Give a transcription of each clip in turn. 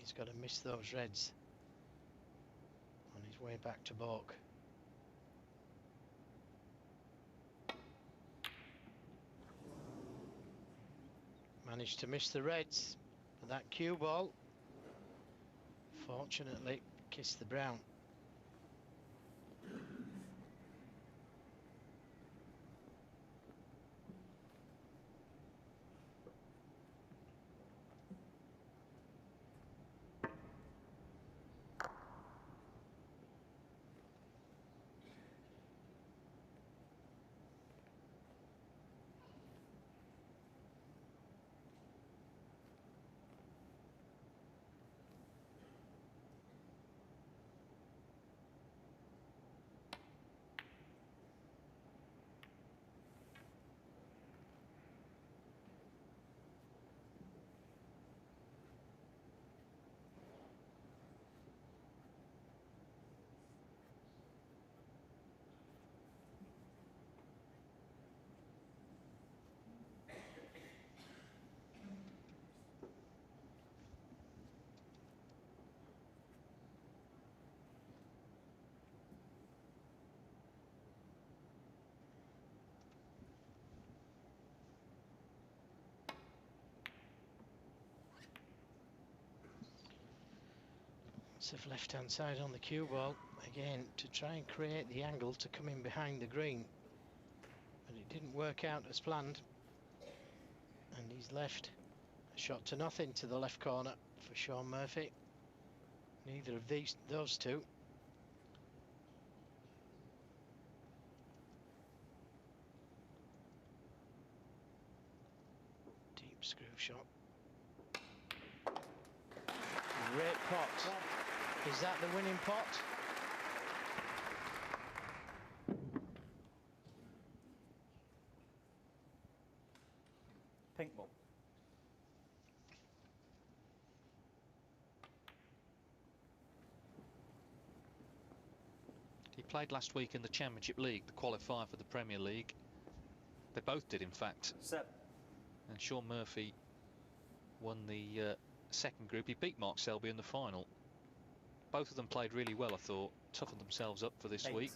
He's got to miss those reds on his way back to balk. Managed to miss the reds, but that cue ball fortunately kissed the brown. Lots of left hand side on the cue ball again to try and create the angle to come in behind the green, but it didn't work out as planned, and he's left a shot to nothing to the left corner for Shaun Murphy. Neither of those two deep screw shot. Great pot. Is that the winning pot? Pink ball. He played last week in the Championship League, the qualifier for the Premier League. They both did, in fact. 7. And Shaun Murphy won the second group. He beat Mark Selby in the final. Both of them played really well, I thought. Toughened themselves up for this 8. week.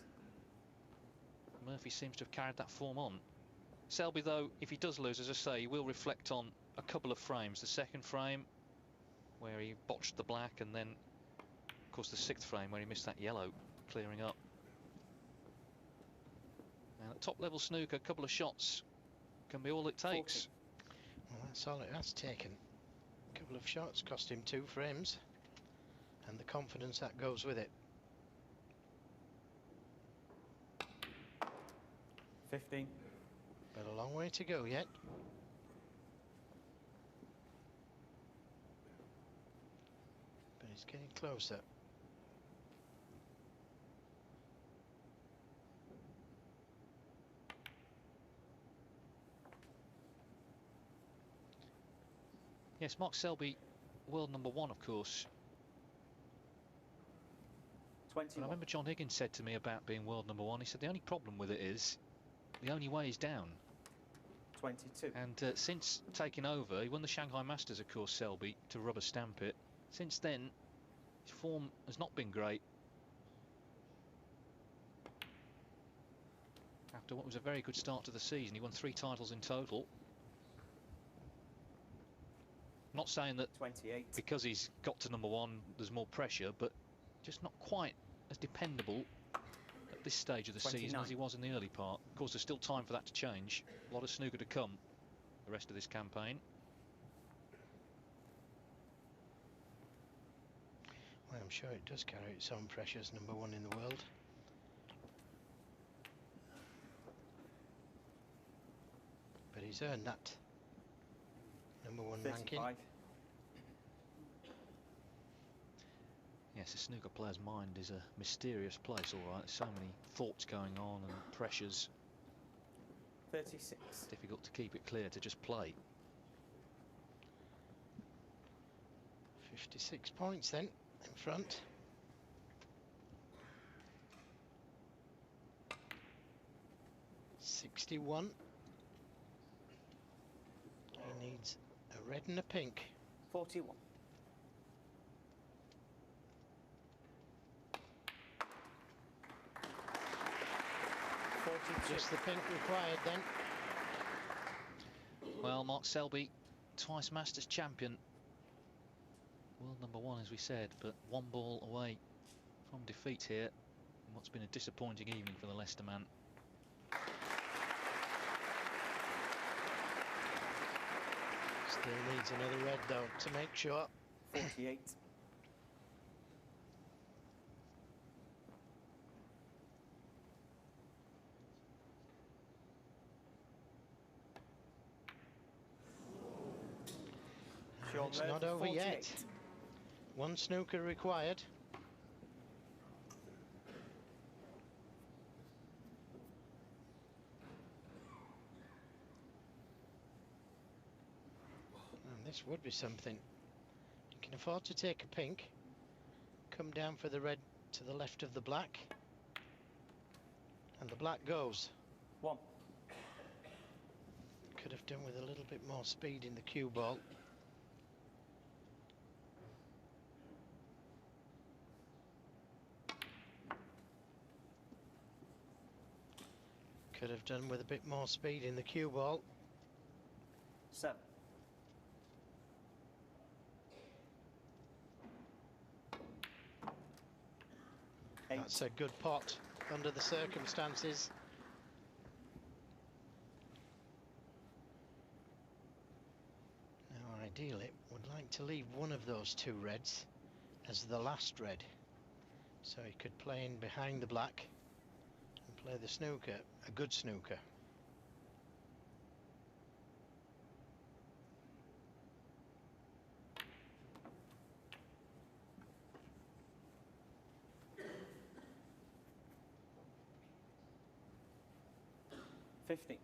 Murphy seems to have carried that form on. Selby, though, if he does lose, as I say, he will reflect on a couple of frames. The second frame, where he botched the black, and then, of course, the 6th frame, where he missed that yellow, clearing up. Now, at top-level snooker, a couple of shots can be all it takes. 40. Well, that's all it has taken. A couple of shots cost him 2 frames, and the confidence that goes with it. 15. But a long way to go yet. But it's getting closer. Yes, Mark Selby, world #1, of course. 21. But I remember John Higgins said to me about being world #1, he said the only problem with it is the only way is down. 22. And since taking over, he won the Shanghai Masters, of course, Selby, to rubber stamp it. Since then, his form has not been great. After what was a very good start to the season, he won 3 titles in total. Not saying that 28. because he's got to #1 there's more pressure, but just not quite as dependable at this stage of the 29. season as he was in the early part. Of course, there's still time for that to change. A lot of snooker to come the rest of this campaign. Well, I'm sure it does carry its own pressures, #1 in the world. But he's earned that #1 ranking. 35. Yes, the snooker player's mind is a mysterious place, all right. There's so many thoughts going on and pressures. 36. Difficult to keep it clear to just play. 56 points then in front. '61. He needs a red and a pink. 41. Just the pink required then. Well, Mark Selby, twice Masters champion. World #1, as we said, but one ball away from defeat here. In what's been a disappointing evening for the Leicester man. Still needs another red though to make sure. 48. Sean It's Murphy, not over 48. yet. One snooker required. And this would be something. You can afford to take a pink, come down for the red to the left of the black, and the black goes. 1. Could have done with a little bit more speed in the cue ball. Could have done with a bit more speed in the cue ball. 7. That's a good pot under the circumstances. Now ideally would like to leave one of those two reds as the last red, so he could play in behind the black and play the snooker, a good snooker. Fifty.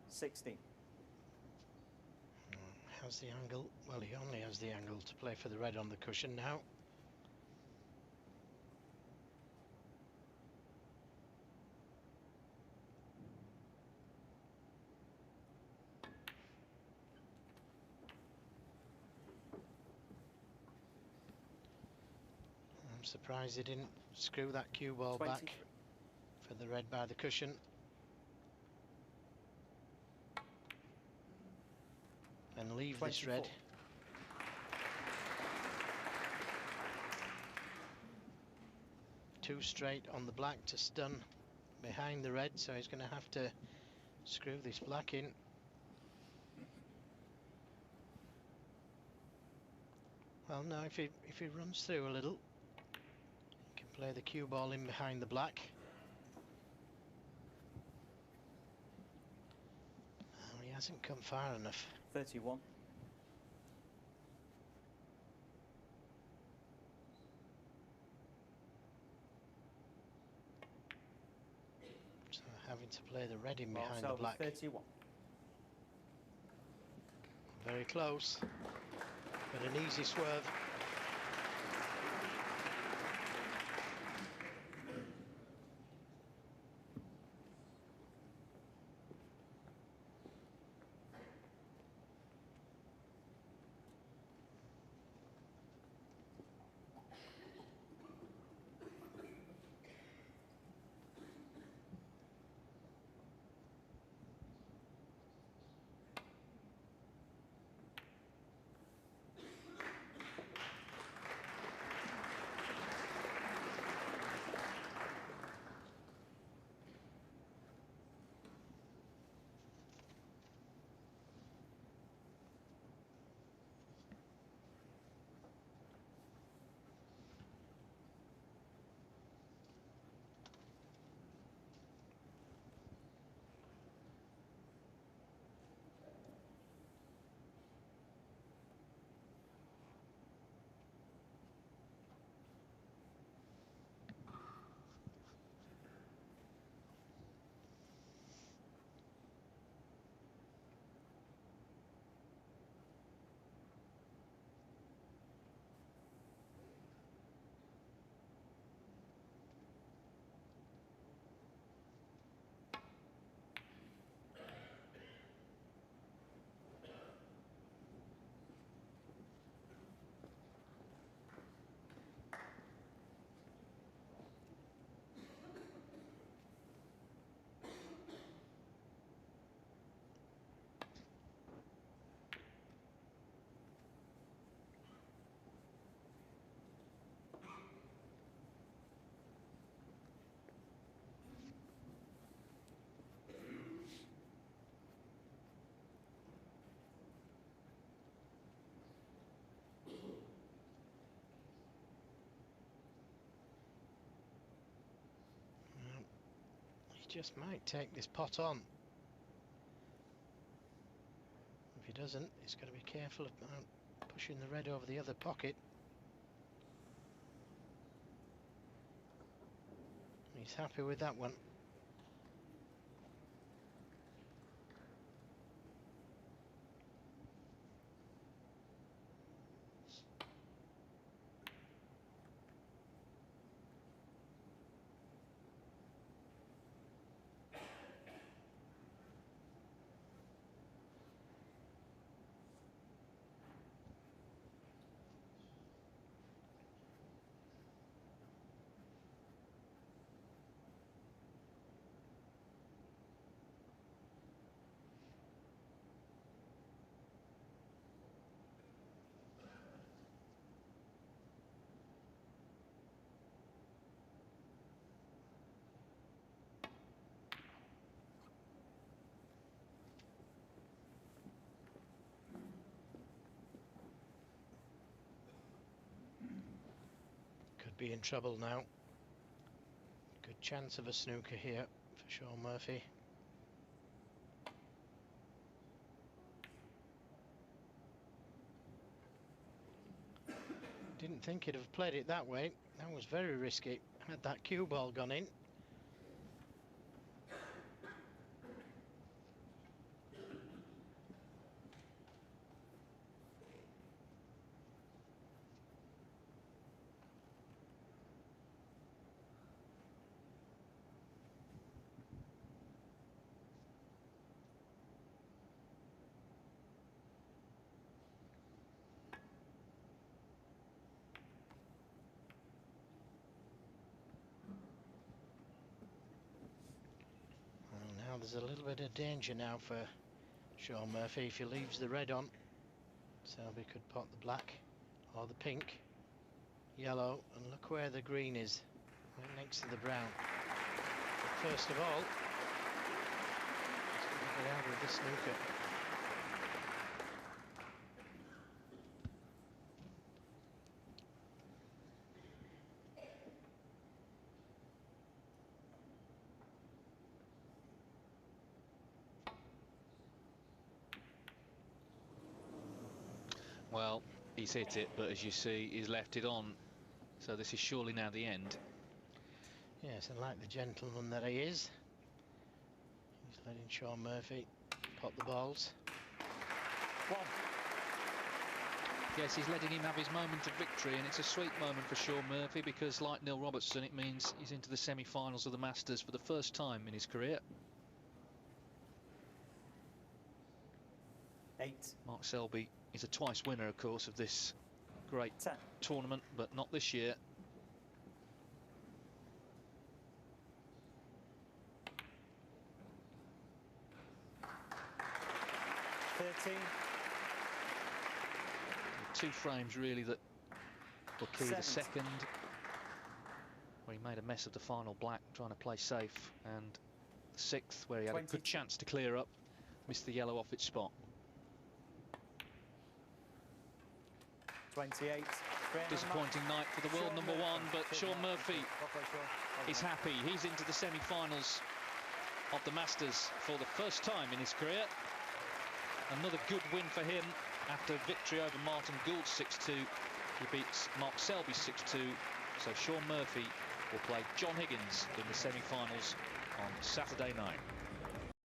$60. How's the angle? Well, he only has the angle to play for the red on the cushion now. I'm surprised he didn't screw that cue ball 20. back for the red by the cushion. And leave this 24. red. Two straight on the black to stun behind the red, so he's going to have to screw this black in. Well, no, if he runs through a little, he can play the cue ball in behind the black. Oh, he hasn't come far enough. 31. So having to play the red in Mark behind the Selby, black. 31. Very close, but an easy swerve. just might take this pot on. If he doesn't, he's got to be careful about pushing the red over the other pocket. He's happy with that one. Be in trouble now. Good chance of a snooker here for Sean Murphy. Didn't think he'd have played it that way. That was very risky. Had that cue ball gone in. There's a little bit of danger now for Sean Murphy if he leaves the red on. Selby could pot the black or the pink, yellow, and look where the green is, right next to the brown. But first of all, let's get out of the snooker. Well, he's hit it, but as you see, he's left it on. So this is surely now the end. Yes, and like the gentleman that he is, he's letting Sean Murphy pot the balls. One. Yes, he's letting him have his moment of victory, and it's a sweet moment for Sean Murphy because, like Neil Robertson, it means he's into the semi-finals of the Masters for the first time in his career. 8. Mark Selby is a twice winner, of course, of this great 10. tournament, but not this year. 13. Two frames really that were key. 7. The second, where he made a mess of the final black trying to play safe, and the 6th, where he had 20. a good chance to clear up, missed the yellow off its spot. 28. Disappointing night for the world number one, but Sean Murphy is happy. He's into the semi-finals of the Masters for the first time in his career. Another good win for him after victory over Martin Gould 6-2. He beats Mark Selby 6-2. So Sean Murphy will play John Higgins in the semi-finals on Saturday night.